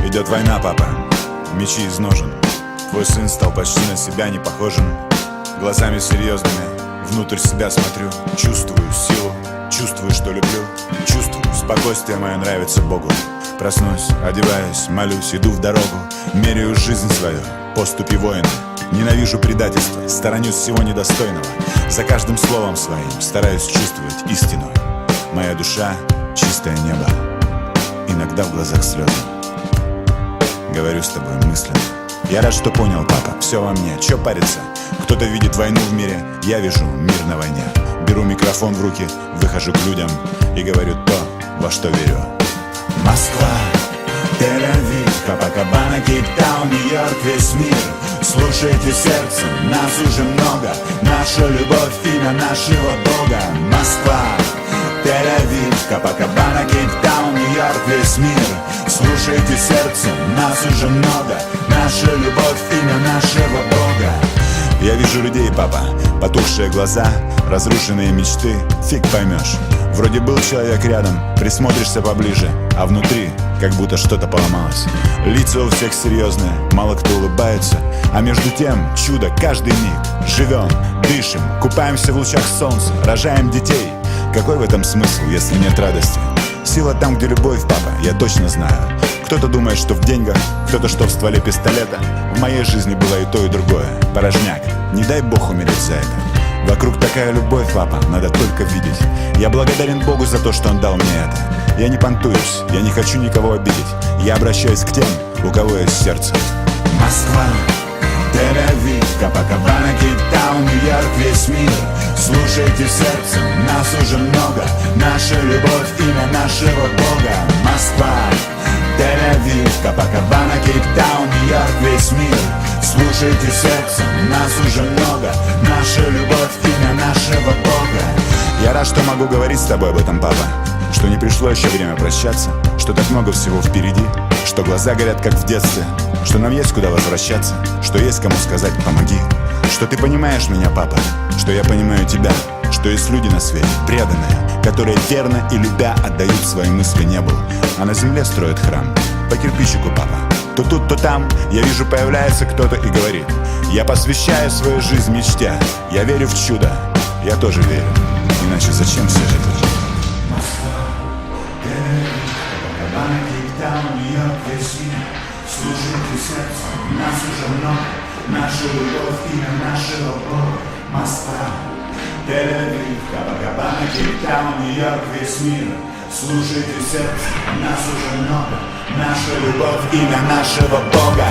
Идет война, папа, мечи из ножен. Твой сын стал почти на себя не похожим. Глазами серьезными внутрь себя смотрю. Чувствую силу, чувствую, что люблю. Чувствую, спокойствие мое нравится Богу. Проснусь, одеваюсь, молюсь, иду в дорогу. Меряю жизнь свою, поступи воина. Ненавижу предательство, сторонюсь всего недостойного. За каждым словом своим стараюсь чувствовать истину. Моя душа — чистое небо. Иногда в глазах слезы. Говорю с тобой мысленно. Я рад, что понял, папа, все во мне, чё париться? Кто-то видит войну в мире, я вижу мир на войне. Беру микрофон в руки, выхожу к людям и говорю то, во что верю. Москва, Тель-Авив, Копакабана, Кейптаун, Нью-Йорк, весь мир. Слушайте сердцем, нас уже много. Наша любовь, имя нашего Бога. Москва, Тель-Авив, Копакабана, Кейптаун, Нью-Йорк, весь мир. Слушайте сердцем, нас уже много. Наша любовь, имя нашего Бога. Я вижу людей, папа, потухшие глаза, разрушенные мечты, фиг поймешь. Вроде был человек рядом, присмотришься поближе, а внутри как будто что-то поломалось. Лица у всех серьезные, мало кто улыбается, а между тем чудо каждый миг. Живем, дышим, купаемся в лучах солнца, рожаем детей. Какой в этом смысл, если нет радости? Сила там, где любовь, папа, я точно знаю. Кто-то думает, что в деньгах, кто-то, что в стволе пистолета. В моей жизни было и то, и другое. Порожняк, не дай Бог умереть за это. Вокруг такая любовь, папа, надо только видеть. Я благодарен Богу за то, что Он дал мне это. Я не понтуюсь, я не хочу никого обидеть. Я обращаюсь к тем, у кого есть сердце. Москва, Тель-Авив, Копакабана, Кейптаун, Нью-Йорк, весь мир. Слушайте сердцем, нас уже много. Наша любовь, имя нашего Бога. Москва, Тель-Авив, Копакабана, Кейптаун, Нью-Йорк, весь мир. Слушайте сердцем, нас уже много. Наша любовь, имя нашего Бога. Я рад, что могу говорить с тобой об этом, папа. Что не пришло еще время прощаться. Что так много всего впереди. Что глаза горят, как в детстве. Что нам есть куда возвращаться. Что есть кому сказать «помоги». Что ты понимаешь меня, папа. Что я понимаю тебя. Что есть люди на свете, преданные, которые верно и любя отдают свои мысли небу, а на земле строят храм. По кирпичику, папа. То тут, то там я вижу, появляется кто-то и говорит: я посвящаю свою жизнь мечте. Я верю в чудо. Я тоже верю. Иначе зачем все это? Москва, Тель-Авив, Копакабана, Кейптаун, Нью-Йорк, весь мир. Слушайте сердцем, нас уже много. Наша любовь, имя нашего Бога. Москва, Тель-Авив, Копакабана, Кейптаун, Нью-Йорк, весь мир. Слушайте сердцем, нас уже много. Наша любовь, имя нашего Бога.